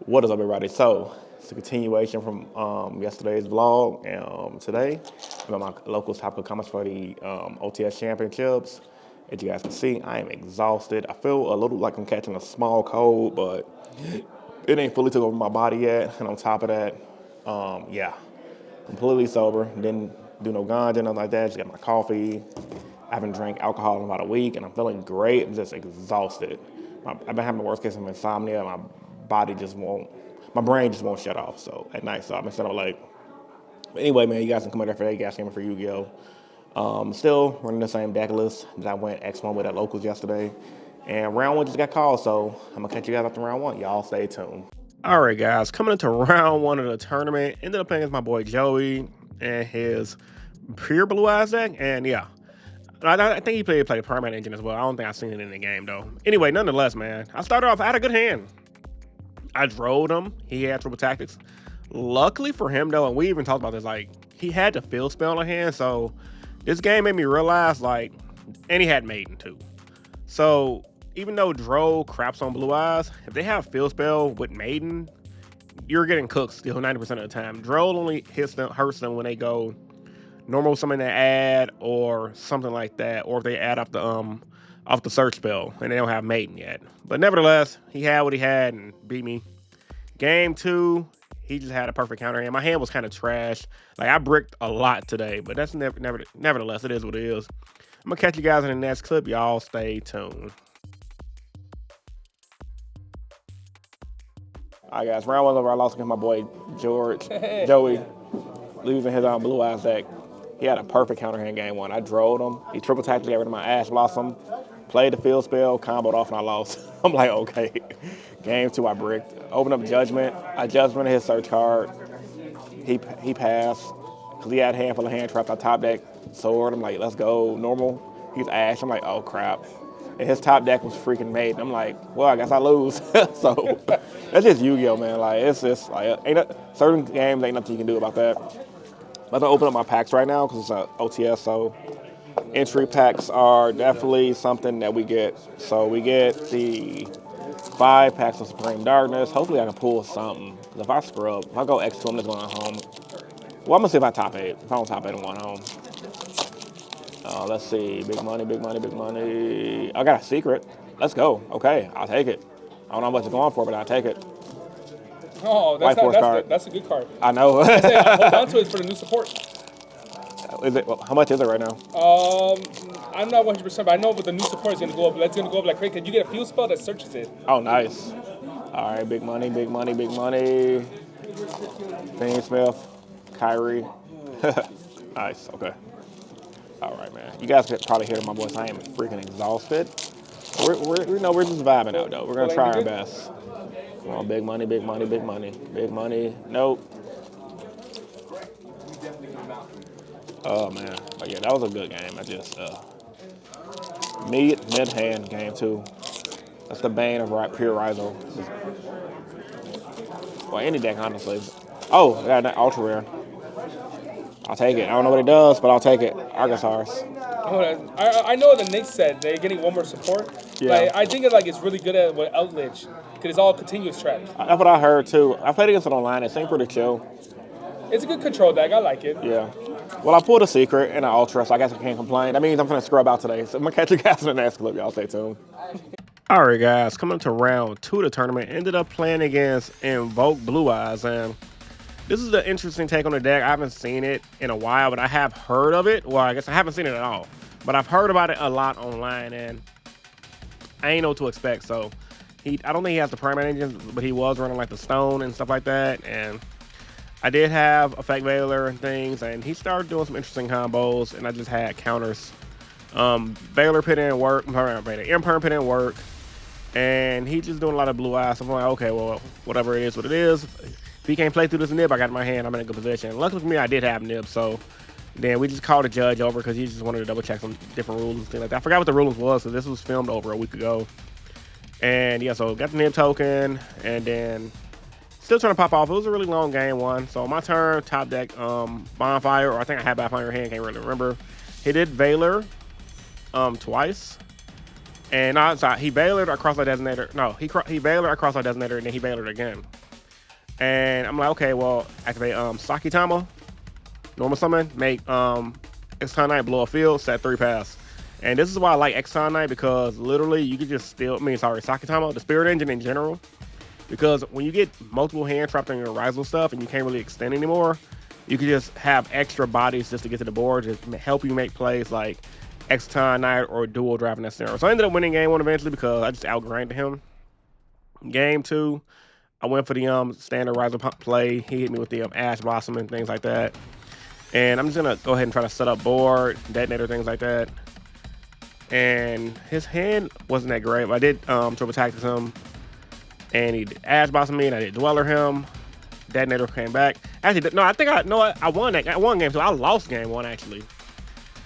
What is up, everybody? So it's a continuation from yesterday's vlog. Today, I'm at my local topical comments for the OTS championships. As you guys can see, I am exhausted. I feel a little like I'm catching a small cold, but it ain't fully took over my body yet. And on top of that, yeah, completely sober. Didn't do no ganja, nothing like that. Just got my coffee. I haven't drank alcohol in about a week, and I'm feeling great. I'm just exhausted. I've been having the worst case of insomnia. Body just won't, my brain just won't shut off. So at night, so I've been sitting up late. But anyway, man, you guys can come in there for that. You guys came in for Yu-Gi-Oh. Still running the same deck list that I went X1 with at locals yesterday. And round one just got called, so I'm gonna catch you guys after round one. Y'all stay tuned. All right, guys, coming into round one of the tournament, ended up playing against my boy Joey and his pure blue eyes deck, and yeah. I think he played Permanent Engine as well. I don't think I've seen it in the game, though. Anyway, nonetheless, man, I started off, I had a good hand. I drove him. He had triple tactics. Luckily for him, though, and we even talked about this, like, he had the field spell in hand, so this game made me realize, like, and he had Maiden, too. So, even though Dro craps on Blue Eyes, if they have field spell with Maiden, you're getting cooked still 90% of the time. Dro only hurts them when they go normal summon to add or something like that, or if they add off the search spell and they don't have Maiden yet. But nevertheless, he had what he had and beat me. Game two, he just had a perfect counter hand. My hand was kind of trash. Like, I bricked a lot today, but that's nevertheless, it is what it is. I'm gonna catch you guys in the next clip. Y'all stay tuned. All right, guys, round one over. I lost against my boy Joey, losing his Blue Eyes deck. He had a perfect counter hand game one. I drove him. He triple tactically got rid of my Ash Blossom, played the field spell, comboed off, and I lost. I'm like, okay. Game two, I bricked. Opened up Judgment. I Judgmented his search card. He passed because he had a handful of hand traps. I top deck Sword. I'm like, let's go. Normal. He's Ash. I'm like, oh, crap. And his top deck was freaking Maiden. I'm like, well, I guess I lose. So that's just Yu-Gi-Oh, man. Like, it's just like, certain games ain't nothing you can do about that. I'm gonna open up my packs right now because it's an OTS, so entry packs are definitely something that we get. So we get the 5 packs of Supreme Darkness. Hopefully I can pull something. Because if I scrub, if I go X2, I'm just going home. Well, I'm gonna see if I top 8. If I don't top 8, I'm going home. Let's see, big money, big money, big money. I got a secret. Let's go. Okay, I'll take it. I don't know what it's going for, but I'll take it. Oh, that's a good card. I know. I say, hold on to it for the new support. How much is it right now? I'm not 100%, but I know with the new support is going to go up. It's going to go up like crazy. Can you get a field spell that searches it? Oh, nice. All right, big money, big money, big money. Finney Smith, Kyrie. Nice, okay. All right, man. You guys could probably hear my voice. I am freaking exhausted. We're just vibing out, though. We're going to try our best. Come on, big money, big money, big money, big money. Nope. Oh, man. But yeah, that was a good game. I just, mid-hand game, too. That's the bane of pure Rizo. Well, any deck, honestly. Oh, I got that ultra rare. I'll take it. I don't know what it does, but I'll take it. Argosars. I know the Knicks said they're getting one more support. Yeah. Like, I think it's really good at with Outledge because it's all continuous traps. That's what I heard, too. I played against it online. It seemed pretty chill. It's a good control deck. I like it. Yeah. Well, I pulled a secret and an ultra, so I guess I can't complain. That means I'm going to scrub out today. So I'm going to catch you guys in the next clip. Y'all stay tuned. All right, guys. Coming to round 2 of the tournament. Ended up playing against Invoke Blue Eyes. And this is an interesting take on the deck. I haven't seen it in a while, but I have heard of it. Well, I guess I haven't seen it at all. But I've heard about it a lot online, and I ain't know what to expect. So I don't think he has the Permanent Engine, but he was running like the Stone and stuff like that. And I did have Effect Veiler and things, and he started doing some interesting combos, and I just had counters. Veiler put in work, Imperm put in work, and he just doing a lot of Blue Eyes. So I'm like, okay, well, whatever it is, what it is. If he can't play through this nib, I got it in my hand, I'm in a good position. Luckily for me, I did have nib, so then we just called the judge over because he just wanted to double check some different rules and things like that. I forgot what the rules was, so this was filmed over a week ago. And yeah, so got the nib token, and then still trying to pop off. It was a really long game one. So my turn, top deck Bonfire, or I think I had Bonfire in hand, can't really remember. He did Veiler twice. And he Veilered across my designator. No, he Veilered across my designator, and then he Veilered again. And I'm like, okay, well, activate Sakitama, normal summon, make Exile Knight blow a field, set 3 pass. And this is why I like Exile Knight, because literally you can just steal, Sakitama, the Spirit Engine in general. Because when you get multiple hand trapped on your Rizal stuff and you can't really extend anymore, you can just have extra bodies just to get to the board, just help you make plays like Exile Knight or dual drive in that scenario. So I ended up winning game 1 eventually because I just outgrinded him. Game 2, I went for the standard Rizal play. He hit me with the Ash Blossom and things like that. And I'm just going to go ahead and try to set up board, detonator, things like that. And his hand wasn't that great, but I did triple tactics him. And he did Ash Blossom me, and I did Dweller him. Detonator came back. Actually, no, I think I won that. I won game 2. I lost game 1, actually.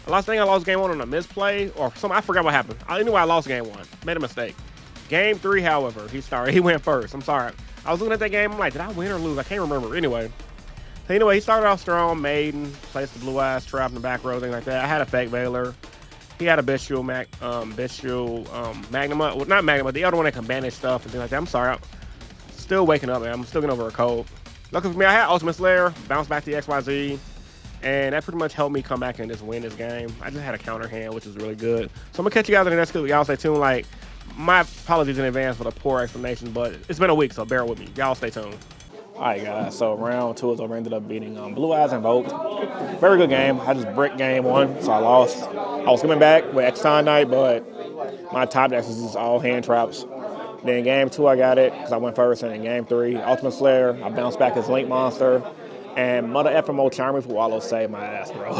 I lost game 1 on a misplay or something. I forgot what happened. Anyway, I lost game 1. Made a mistake. Game 3, however, he went first. I'm sorry. I was looking at that game. I'm like, did I win or lose? I can't remember. Anyway, he started off strong. Maiden, placed the Blue Eyes Trap in the back row, things like that. I had a Fake Veiler. He had a Bestial Magnuma. Well, not Magnuma, the other one that can banish stuff and things like that. I'm sorry. I'm still waking up, man. I'm still getting over a cold. Luckily for me, I had Ultimate Slayer, bounced back to the XYZ, and that pretty much helped me come back and just win this game. I just had a counter hand, which is really good. So I'm going to catch you guys in the next clip. Y'all stay tuned. Like, my apologies in advance for the poor explanation, but it's been a week, so bear with me. Y'all stay tuned. All right, guys, so round 2 is over. Ended up beating Blue Eyes Invoked. Very good game. I just bricked game 1, so I lost. I was coming back with Exile Knight, but my top decks was just all hand traps. Then game 2, I got it because I went first, and in game 3, Ultimate Slayer, I bounced back as Link Monster, and Mother FMO Charmers Wallow saved my ass, bro.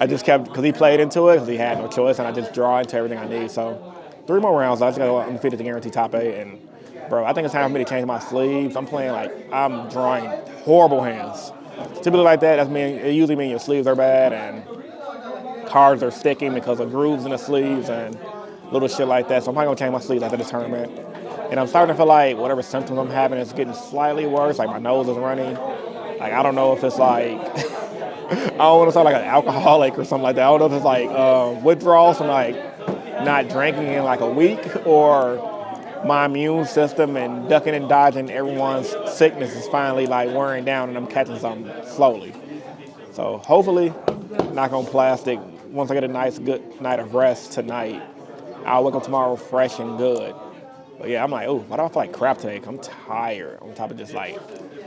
I just kept, because he played into it, because he had no choice, and I just draw into everything I need. So 3 more rounds, I just got to go undefeated to guarantee top 8, and bro, I think it's time for me to change my sleeves. I'm playing I'm drawing horrible hands. Typically like that, it usually means your sleeves are bad and cards are sticking because of grooves in the sleeves and little shit like that. So I'm probably gonna change my sleeves after the tournament. And I'm starting to feel like whatever symptoms I'm having is getting slightly worse. Like my nose is running. Like I don't know if it's like I don't want to sound like an alcoholic or something like that. I don't know if it's like withdrawal from like not drinking in like a week, or my immune system and ducking and dodging everyone's sickness is finally like wearing down and I'm catching something slowly. So hopefully, knock on plastic, once I get a nice good night of rest tonight, I'll wake up tomorrow fresh and good. But yeah, I'm like, oh, why do I feel like crap today? I'm tired on top of just like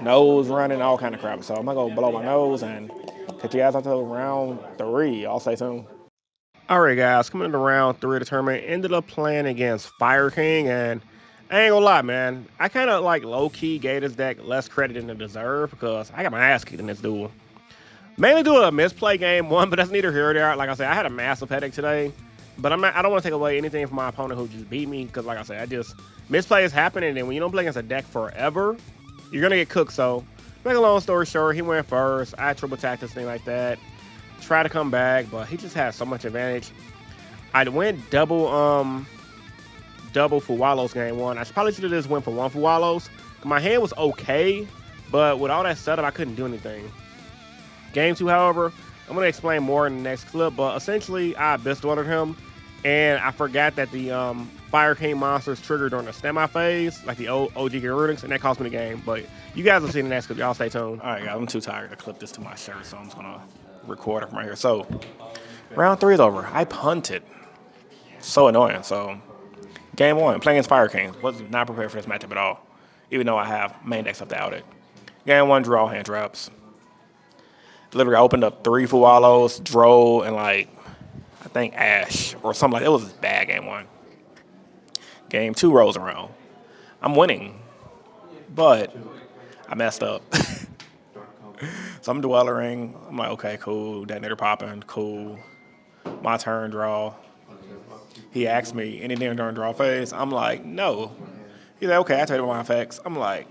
nose running, all kind of crap. So I'm gonna go blow my nose and catch you guys until round 3. I'll stay tuned. All right, guys, coming into round 3 of the tournament, ended up playing against Fire King, and I ain't gonna lie, man. I kind of like low-key gave this deck less credit than it deserved because I got my ass kicked in this duel. Mainly due to a misplay game 1, but that's neither here nor there. Like I said, I had a massive headache today, but I don't want to take away anything from my opponent who just beat me because, like I said, misplays happen, and then when you don't play against a deck forever, you're gonna get cooked. So, make a long story short, he went first. I triple attacked this thing like that. Try to come back, but he just had so much advantage. I went double for Wallows game 1. I probably should have just went for 1 for Wallows. My hand was okay, but with all that setup, I couldn't do anything. Game 2, however, I'm going to explain more in the next clip, but essentially, I Abyss Dwellered him, and I forgot that the Fire King monsters triggered during the standby phase, like the OG Garunix, and that cost me the game. But you guys will see in the next clip. Y'all stay tuned. All right, guys, I'm too tired to clip this to my shirt, so I'm just going to record it from right here. So, round 3 is over. I punted. So annoying. So, game 1, playing against Fire King. Was not prepared for this matchup at all, even though I have main deck stuff to out it. Game 1, draw hand traps. Literally, I opened up 3 for Wallows, Droll, and I think Ash or something like that. It was bad game 1. Game 2 rolls around. I'm winning, but I messed up. So I'm dwellering. I'm like, okay, cool. Detonator popping, cool. My turn, draw. He asked me anything during draw phase. I'm like, no. He's like, okay, I tell you my effects. I'm like,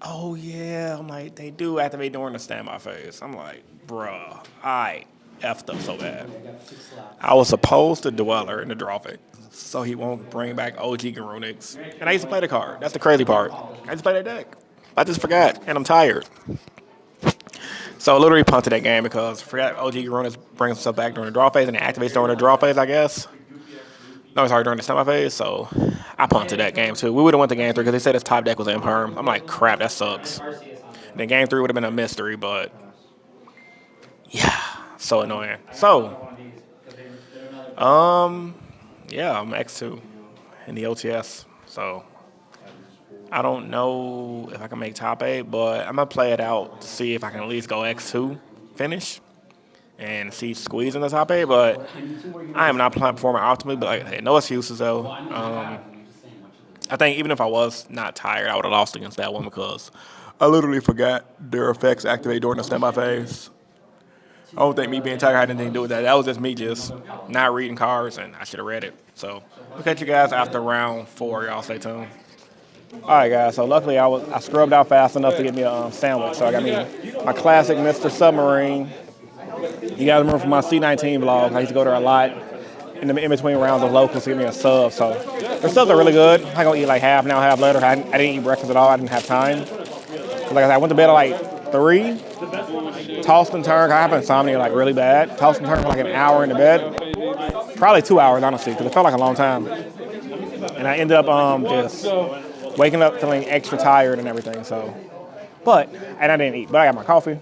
oh yeah. I'm like, they do activate during the standby phase. I'm like, bruh, I effed up so bad. I was supposed to dweller in the draw phase, so he won't bring back OG Garunix. And I used to play the card. That's the crazy part. I used to play that deck. I just forgot, and I'm tired. So I literally punted that game because I forgot OG Garunix brings himself back during the draw phase and it activates during the draw phase, I guess. No, sorry, during the semi phase. So I punted that game too. We would have went to game 3 because they said his top deck was imperm. I'm like, crap, that sucks. Then game 3 would have been a mystery, but yeah, so annoying. So, yeah, I'm X2 in the OTS. So I don't know if I can make top 8, but I'm gonna play it out to see if I can at least go X2 finish and see squeeze in the top 8. But I am not performing optimally. But like, hey, no excuses though. I think even if I was not tired, I would have lost against that one because I literally forgot their effects activate during the semi phase. I don't think me being tired had anything to do with that. That was just me just not reading cards, and I should have read it. So we'll catch you guys after round 4. Y'all stay tuned. All right, guys. So luckily, I scrubbed out fast enough to get me a sandwich. So I got me my classic Mr. Submarine. You guys remember from my C19 vlog, I used to go there a lot in between rounds of locals to get me a sub. So their subs are really good. I'm gonna eat like half now, half later. I didn't eat breakfast at all. I didn't have time. Like I said, I went to bed at like 3. Tossed and turned. I have insomnia like really bad. Tossed and turned for like an hour in the bed. Probably 2 hours, honestly, because it felt like a long time. And I ended up just waking up feeling extra tired and everything. So, and I didn't eat. But I got my coffee,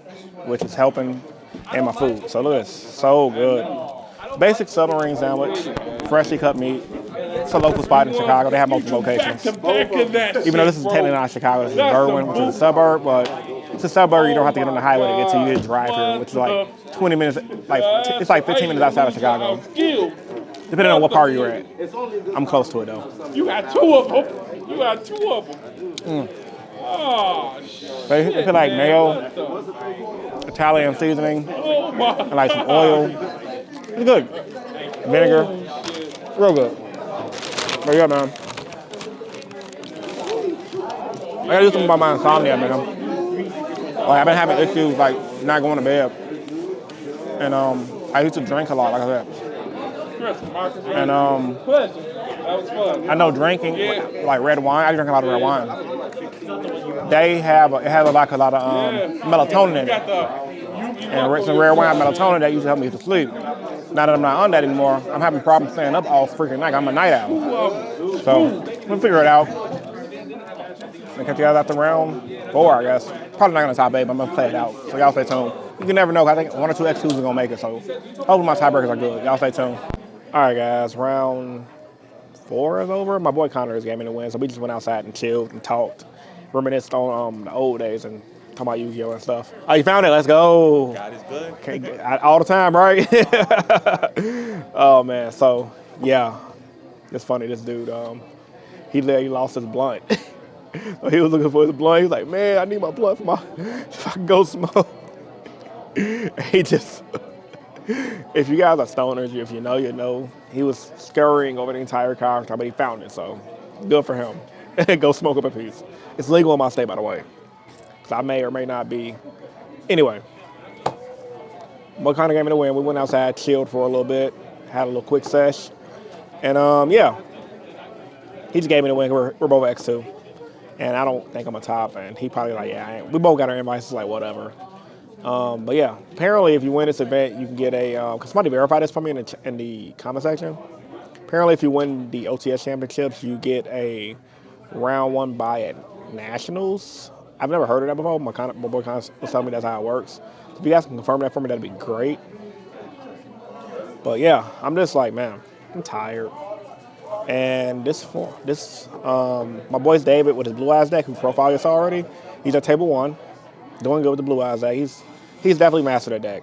which is helping, and my food. So look at this. So good. Basic submarine sandwich, freshly cut meat. It's a local spot in Chicago. They have multiple locations. Even though this is technically not Chicago, this is Berwyn, which is a suburb, but it's a suburb you don't have to get on the highway to get to. You just drive here, which is like 20 minutes, it's like 15 minutes outside of Chicago. Depending on what part you're at. I'm close to it though. You got 2 of them. You got 2 of them. Oh, shit. They put like mayo, Italian seasoning, and like some oil. It's good. Vinegar. Real good. But yeah, man. I gotta do something about my insomnia, man. Like I've been having issues like not going to bed. And I used to drink a lot, like I said. And that was fun. I know drinking like red wine. I drink a lot of red wine. It has a lot of melatonin in it. And some red wine melatonin that used to help me to sleep. Now that I'm not on that anymore, I'm having problems staying up all freaking night. I'm a night owl. So we'll figure it out. And catch you guys after round 4, I guess. Probably not gonna top 8, but I'm gonna play it out. So y'all stay tuned. You can never know. I think 1 or 2 X2s are gonna make it. So hopefully my tiebreakers are good. Y'all stay tuned. All right, guys. Round 4 is over. My boy Connor is gaming to win, so we just went outside and chilled and talked, reminisced on the old days and talking about Yugioh and stuff. Oh, you found it? Let's go. God is good. Okay, all the time, right? Oh man. So yeah, it's funny. This dude, he lost his blunt. So he was looking for his blunt. He was like, man, I need my blunt if I can go smoke. He just, if you guys are stoners, if you know, you know. He was scurrying over the entire car, but he found it, so good for him. Go smoke up a piece. It's legal in my state, by the way. So I may or may not be. Anyway, what kind of game to win? We went outside, chilled for a little bit, had a little quick sesh, and yeah, he just gave me the win. We're both X2. And I don't think I'm a top, and he probably like, yeah, we both got our invites, like whatever. But yeah, apparently if you win this event, you can get because somebody verified this for me in the comment section. Apparently if you win the OTS championships, you get a round 1 bye at Nationals. I've never heard of that before. My boy was telling me that's how it works. So if you guys can confirm that for me, that'd be great. But yeah, I'm just like, man, I'm tired. And my boy's David with his Blue Eyes deck, who profiled you saw already. He's at table 1, doing good with the Blue Eyes deck. He's definitely mastered that deck,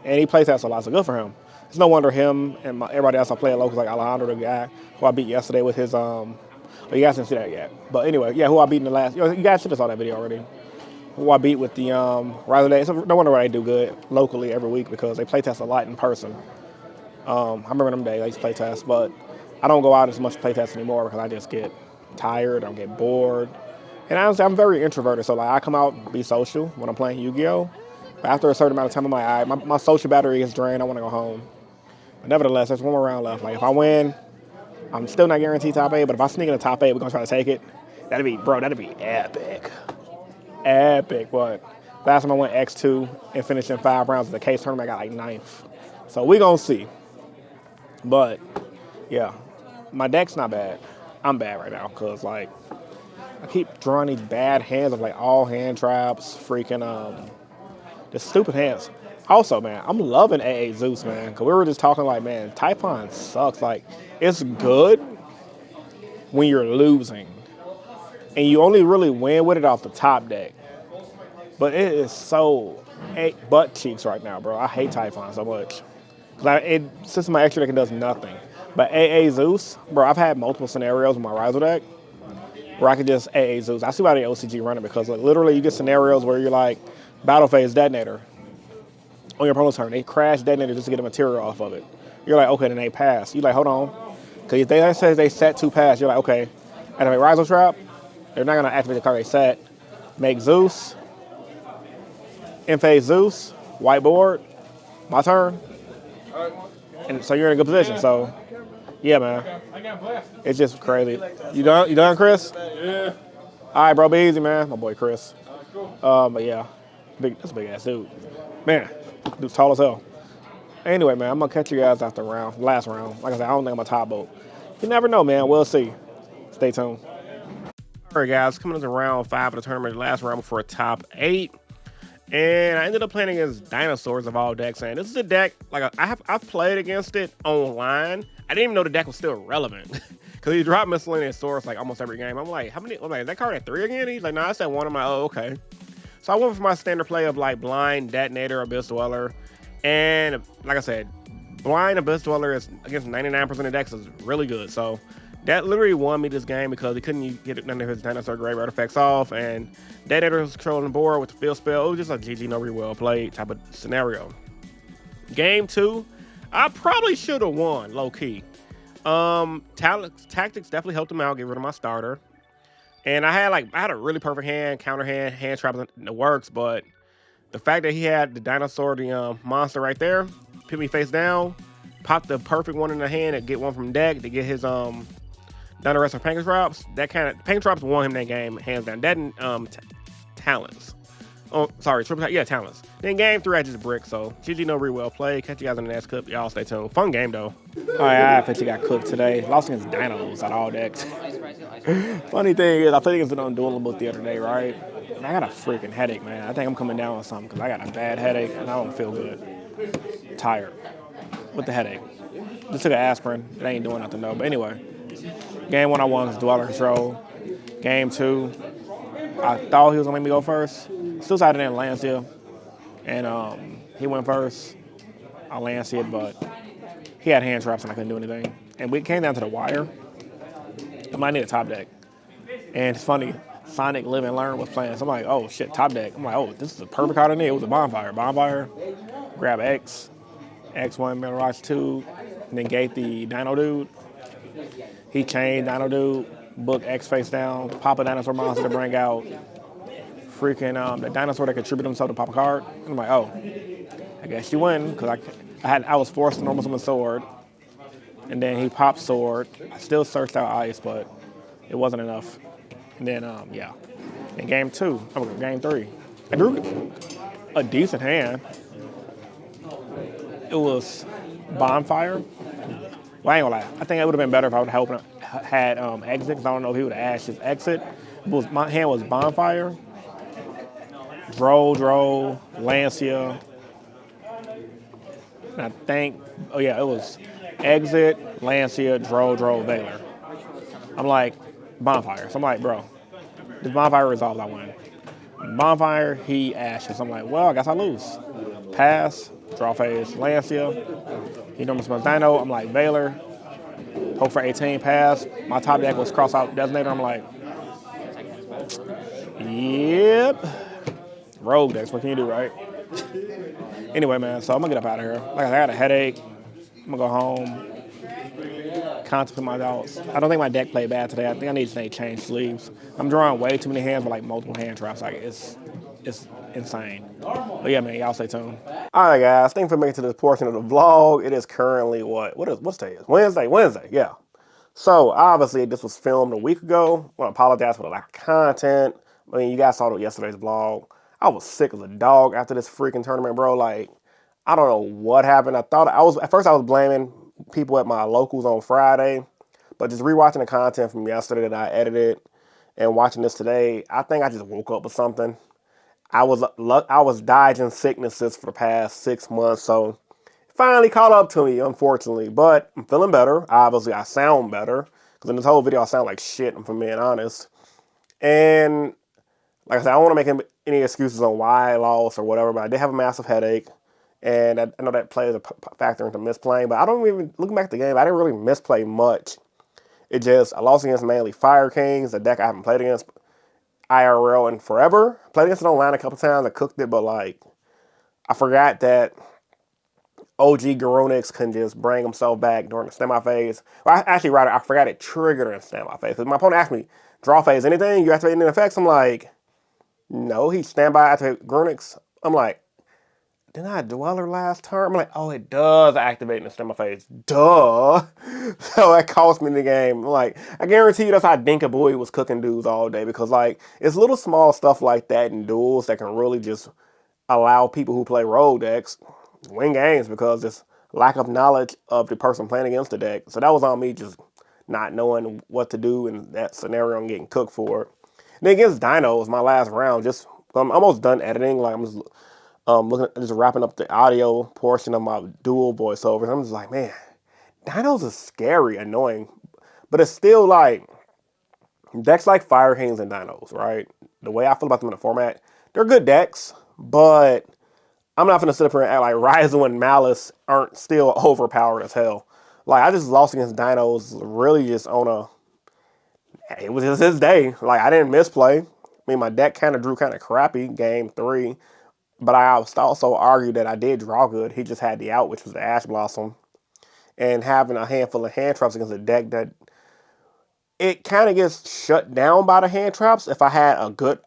and he plays that a lot, so good for him. It's no wonder him and everybody else I play at locals, like Alejandro, the guy who I beat yesterday with his you guys didn't see that yet. But anyway, yeah, who I beat in the last. You guys should have saw that video already. Who I beat with the Riser Day. So no wonder why they do good locally every week because they play test a lot in person. I remember them days I used to play test, but I don't go out as much playtest anymore because I just get tired, I get bored. And honestly, I'm very introverted, so like I come out and be social when I'm playing Yu-Gi-Oh! But after a certain amount of time, I'm like, my social battery is drained, I want to go home. But nevertheless, there's one more round left. Like if I win, I'm still not guaranteed top 8, but if I sneak in the top 8, we're going to try to take it. That'd be epic. Epic, but last time I went X2 and finished in 5 rounds of the case tournament, I got like 9th. So we going to see. But, yeah. my deck's not bad. I'm bad right now because like I keep drawing these bad hands of like all hand traps, freaking the stupid hands. Also, man, I'm loving AA Zeus, man, because we were just talking like, man, Typhon sucks. Like, it's good when you're losing, and you only really win with it off the top deck. But it is so butt cheeks right now, bro. I hate Typhon so much. It sits in my extra deck and does nothing. But AA Zeus, bro, I've had multiple scenarios with my Riser deck where I could just AA Zeus. I see why the OCG run it because like, literally you get scenarios where you're like, battle phase detonator. On your opponent's turn, they crash detonator just to get a material off of it. You're like, okay, then they pass. You're like, hold on. Because if they say they set 2 pass, you're like, okay. Activate Riser Trap. They're not going to activate the card they set. Make Zeus. In-phase Zeus. Whiteboard. My turn. And so you're in a good position. So, yeah, man. It's just crazy. You done, Chris? Yeah. All right, bro. Be easy, man. My boy, Chris. But yeah. That's a big-ass dude. Man, dude's tall as hell. Anyway, man, I'm going to catch you guys after last round. Like I said, I don't think I'm a top vote. You never know, man. We'll see. Stay tuned. All right, guys. Coming into round 5 of the tournament, last round before top 8. And I ended up playing against Dinosaurs of all decks. And this is a deck, like I've played against it online. I didn't even know the deck was still relevant. Because he dropped Miscellaneous Source like almost every game. I'm like, how many? I'm like, is that card at 3 again? He's like, no, I said 1. I'm like, oh, okay. So I went for my standard play of like Blind, Detonator, Abyss Dweller. And like I said, Blind Abyss Dweller is against 99% of decks is really good. So that literally won me this game because he couldn't get none of his Dinosaur Grave artifacts off. And Detonator was controlling the board with the field spell. It was just a GG, no well played type of scenario. Game 2, I probably should have won, low key. Tactics definitely helped him out, get rid of my starter. And I had a really perfect hand, counter hand traps in the works, but the fact that he had the dinosaur, the monster right there, put me face down, pop the perfect one in the hand and get one from deck to get his down the rest of Pancake Drops. That kind of Pancake Drops won him that game hands down. That and Talents. Oh, sorry, Talents. Then game 3 I just brick. So GG, no well played. Catch you guys in the next clip. Y'all stay tuned. Fun game though. All right, I bet you got cooked today. Lost against Dinos at all decks. Funny thing is, I played against it on Dueling Book the other day, right? And I got a freaking headache, man. I think I'm coming down with something because I got a bad headache and I don't feel good. Tired. With the headache. Just took an aspirin. It ain't doing nothing though. But anyway, game 1 I won was Dweller Control. Game 2, I thought he was gonna let me go first. Still decided in Lancia. And he went first. I Lancia, but he had hand traps and I couldn't do anything. And we came down to the wire. I might need a top deck. And it's funny, Sonic Live and Learn was playing. So I'm like, oh shit, top deck. I'm like, oh, this is a perfect card I need. It was a bonfire. Bonfire, grab X, X1, Metal Rocks 2, and then gate the Dino Dude. He chained Dino Dude, book X face down, pop a dinosaur monster to bring out freaking the dinosaur that contributed himself to pop a card. And I'm like, oh, I guess you win, because I was forced to normal summon Sword. And then he popped Sword. I still searched out Ice, but it wasn't enough. And then, yeah. In game 3, I drew a decent hand. It was Bonfire. Well, I ain't gonna lie. I think it would have been better if I would have had Exit, because I don't know if he would have asked his Exit. My hand was Bonfire, Dro, Lancia. And I think, oh yeah, it was Exit, Lancia, Dro, Veiler. I'm like, Bonfire. So I'm like, bro, this Bonfire resolves, I win. Bonfire, he ashes. I'm like, well, I guess I lose. Pass, draw phase, Lancia. He normally spells Dino. I'm like, Veiler. Hope for 18, pass. My top deck was cross out Designator. I'm like, yep. Rogue decks, what can you do, right? Anyway, man, so I'm gonna get up out of here. Like I got a headache. I'm gonna go home. Contemplate my thoughts. I don't think my deck played bad today. I think I need to change sleeves. I'm drawing way too many hands with like multiple hand traps. Like it's insane. But yeah, man, y'all stay tuned. All right, guys. Thanks for making it to this portion of the vlog. It is currently what's today? Wednesday. Yeah. So obviously this was filmed a week ago. I want to apologize for the lack of content. I mean, you guys saw yesterday's vlog. I was sick as a dog after this freaking tournament, bro. Like, I don't know what happened. At first I was blaming people at my locals on Friday, But just rewatching the content from yesterday that I edited and watching this today, I think I just woke up with something. I was dodging sicknesses for the past 6 months, so it finally caught up to me, unfortunately. But I'm feeling better. Obviously, I sound better because in this whole video I sound like shit. If I'm being honest. And like I said, I don't want to make any excuses on why I lost or whatever, but I did have a massive headache. And I know that plays a factor into misplaying, but I don't even, looking back at the game, I didn't really misplay much. I lost against mainly Fire Kings, a deck I haven't played against IRL in forever. Played against it online a couple times, I cooked it, but like, I forgot that OG Garunix can just bring himself back during the standby phase. Well, I forgot it triggered in standby phase. Because my opponent asked me, draw phase anything? You activate any effects? I'm like, no, he standby activate Garunix. I'm like, didn't I Dweller last turn? I'm like, oh, it does activate in the standby phase. Duh. So that cost me the game. Like, I guarantee you that's how Dinkabooey was cooking dudes all day. Because, like, it's little small stuff like that in duels that can really just allow people who play role decks win games because it's lack of knowledge of the person playing against the deck. So that was on me just not knowing what to do in that scenario and getting cooked for it. And then against Dino was my last round. I'm almost done editing. Like I'm just wrapping up the audio portion of my dual voiceovers. I'm just like, man, Dinos is scary, annoying, but it's still like decks like Fire Kings and Dinos, right? The way I feel about them in the format, they're good decks, but I'm not gonna sit up here and act like Ryzel and Malice aren't still overpowered as hell. Like I just lost against Dinos really just on it was just his day. Like I didn't misplay. I mean my deck kind of drew kind of crappy game 3, but I also argued that I did draw good. He just had the out, which was the Ash Blossom, and having a handful of hand traps against a deck that it kind of gets shut down by the hand traps if I had a good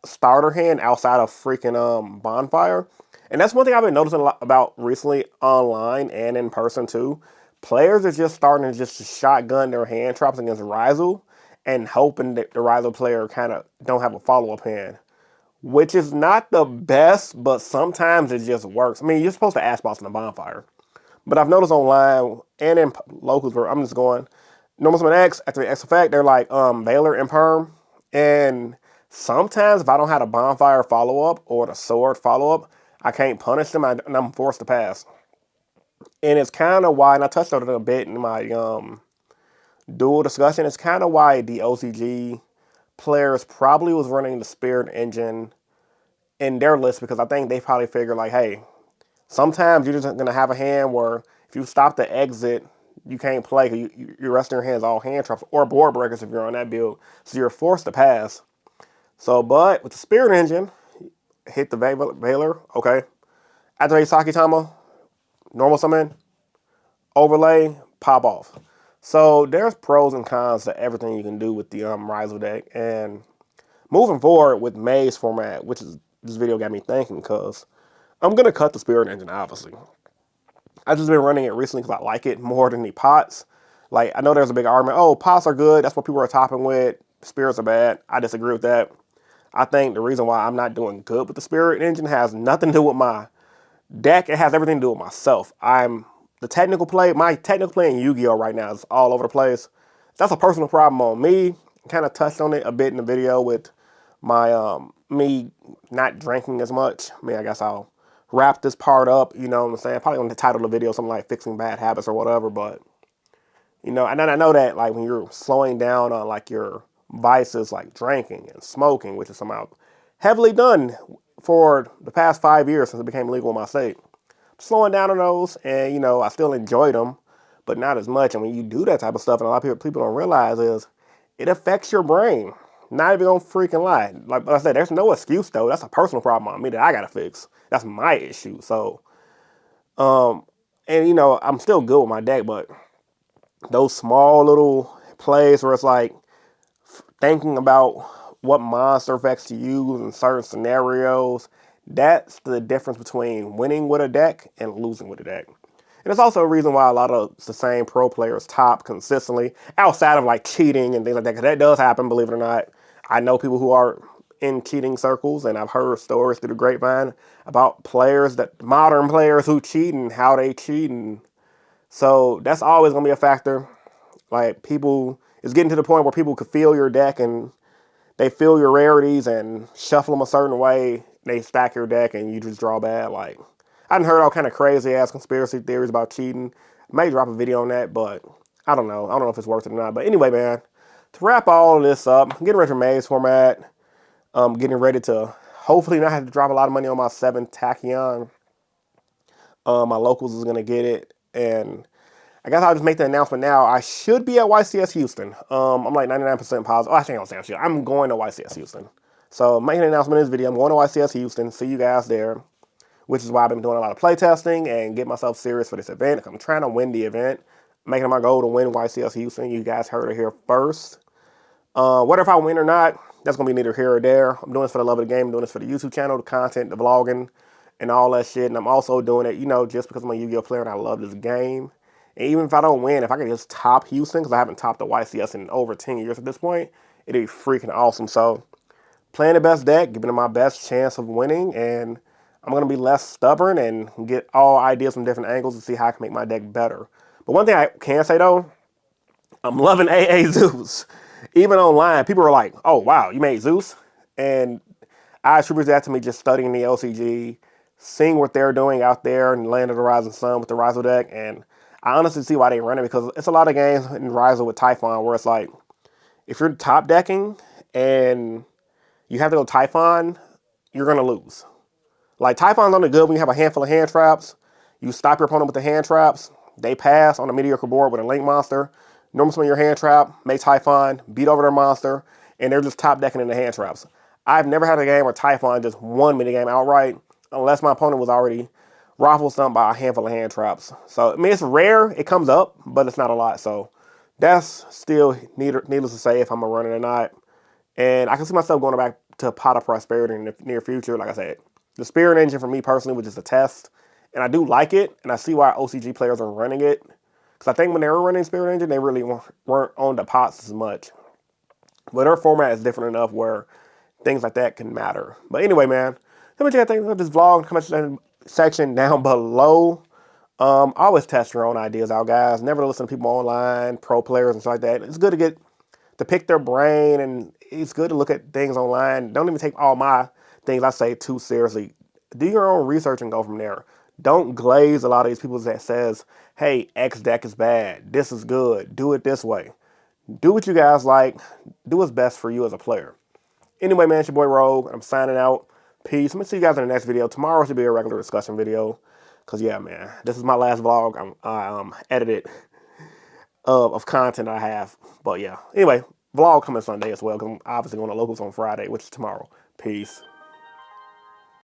starter hand outside of freaking Bonfire. And that's one thing I've been noticing a lot about recently online and in person too. Players are just starting to just shotgun their hand traps against Ryzel and hoping that the Ryzel player kind of don't have a follow-up hand. Which is not the best, but sometimes it just works. I mean, you're supposed to Ash Boss in the Bonfire. But I've noticed online and in locals where I'm just going, normal summon X, activate X effect, they're like Valor and Perm. And sometimes if I don't have a Bonfire follow-up or the Sword follow-up, I can't punish them and I'm forced to pass. And it's kind of why, and I touched on it a bit in my dual discussion, it's kind of why the OCG players probably was running the Spirit Engine in their list because I think they probably figured like, hey, sometimes you're just going to have a hand where if you stop the exit, you can't play because your rest of your hands all hand traps or board breakers if you're on that build. So you're forced to pass. So, but with the Spirit Engine, hit the Valor, okay. Activate Sakitama, normal summon, overlay, pop off. So there's pros and cons to everything you can do with the Ryzel deck. And moving forward with Maze format, which is this video got me thinking because I'm going to cut the Spirit Engine, obviously. I've just been running it recently because I like it more than the pots. Like, I know there's a big argument, oh, pots are good, that's what people are topping with, spirits are bad. I disagree with that. I think the reason why I'm not doing good with the Spirit Engine has nothing to do with my deck, it has everything to do with myself. My technical play in Yu-Gi-Oh right now is all over the place. That's a personal problem on me. Kind of touched on it a bit in the video with my me not drinking as much. I mean, I guess I'll wrap this part up, you know what I'm saying? Probably going to title the video something like fixing bad habits or whatever, but you know, and then I know that like when you're slowing down on like your vices like drinking and smoking, which is somehow heavily done for the past 5 years since it became legal in my state. Slowing down on those, and you know, I still enjoy them, but not as much. And when you do that type of stuff, and a lot of people don't realize is it affects your brain. Not even gonna freaking lie. Like I said, there's no excuse though. That's a personal problem on me that I gotta fix. That's my issue. So, and you know, I'm still good with my deck, but those small little plays where it's like thinking about what monster effects to use in certain scenarios, that's the difference between winning with a deck and losing with a deck. And it's also a reason why a lot of the same pro players top consistently, outside of like cheating and things like that, because that does happen, believe it or not. I know people who are in cheating circles, and I've heard stories through the grapevine about modern players who cheat and how they cheat. And so that's always going to be a factor. Like people, it's getting to the point where people could feel your deck and they feel your rarities and shuffle them a certain way. They stack your deck and you just draw bad. Like I done heard all kind of crazy ass conspiracy theories about cheating. May drop a video on that, but I don't know. I don't know if it's worth it or not. But anyway, man, to wrap all of this up, I'm getting ready for Maze format. Getting ready to hopefully not have to drop a lot of money on my 7 Tachyon. My locals is gonna get it, and I guess I'll just make the announcement now. I should be at YCS Houston. I'm like 99% positive. Oh, I think I'll say I'm going to YCS Houston. So I'm making an announcement in this video. I'm going to YCS Houston. See you guys there, which is why I've been doing a lot of play testing and get myself serious for this event. I'm trying to win the event, making it my goal to win YCS Houston. You guys heard it here first. Whether if I win or not, that's going to be neither here or there. I'm doing this for the love of the game. I'm doing this for the YouTube channel, the content, the vlogging, and all that shit. And I'm also doing it, just because I'm a Yu-Gi-Oh player and I love this game. And even if I don't win, if I can just top Houston, because I haven't topped the YCS in over 10 years at this point, it'd be freaking awesome. So playing the best deck, giving it my best chance of winning, and I'm going to be less stubborn and get all ideas from different angles to see how I can make my deck better. But one thing I can say, though, I'm loving AA Zeus. Even online, people are like, oh, wow, you made Zeus? And I attribute that to me just studying the LCG, seeing what they're doing out there in Land of the Rising Sun with the Rizel deck. And I honestly see why they run it, because it's a lot of games in Rizel with Typhon where it's like, if you're top decking and you have to go Typhon, you're going to lose. Like, Typhon's only good when you have a handful of hand traps. You stop your opponent with the hand traps. They pass on a mediocre board with a Link monster. Normally swing your hand trap, make Typhon, beat over their monster, and they're just top decking in the hand traps. I've never had a game where Typhon just won me the game outright, unless my opponent was already raffled something by a handful of hand traps. So, I mean, it's rare. It comes up, but it's not a lot. So, that's still needless to say if I'm going to run it or not. And I can see myself going back to Pot of Prosperity in the near future. Like I said, the Spirit Engine for me personally was just a test. And I do like it, and I see why OCG players are running it. Because I think when they were running Spirit Engine, they really weren't on the pots as much. But their format is different enough where things like that can matter. But anyway, man, let me tell you things about this vlog. Comment section down below. Always test your own ideas out, guys. Never listen to people online, pro players and stuff like that. It's good to pick their brain, and it's good to look at things online. Don't even take all my things I say too seriously. Do your own research and go from there. Don't glaze a lot of these people that says, hey, X deck is bad. This is good. Do it this way. Do what you guys like. Do what's best for you as a player. Anyway, man, it's your boy Rogue. I'm signing out. Peace. I'm going to see you guys in the next video. Tomorrow should be a regular discussion video. Because, yeah, man, this is my last vlog I edited of content I have. But, yeah. Anyway, vlog coming Sunday as well. Because I'm obviously going to locals on Friday, which is tomorrow. Peace.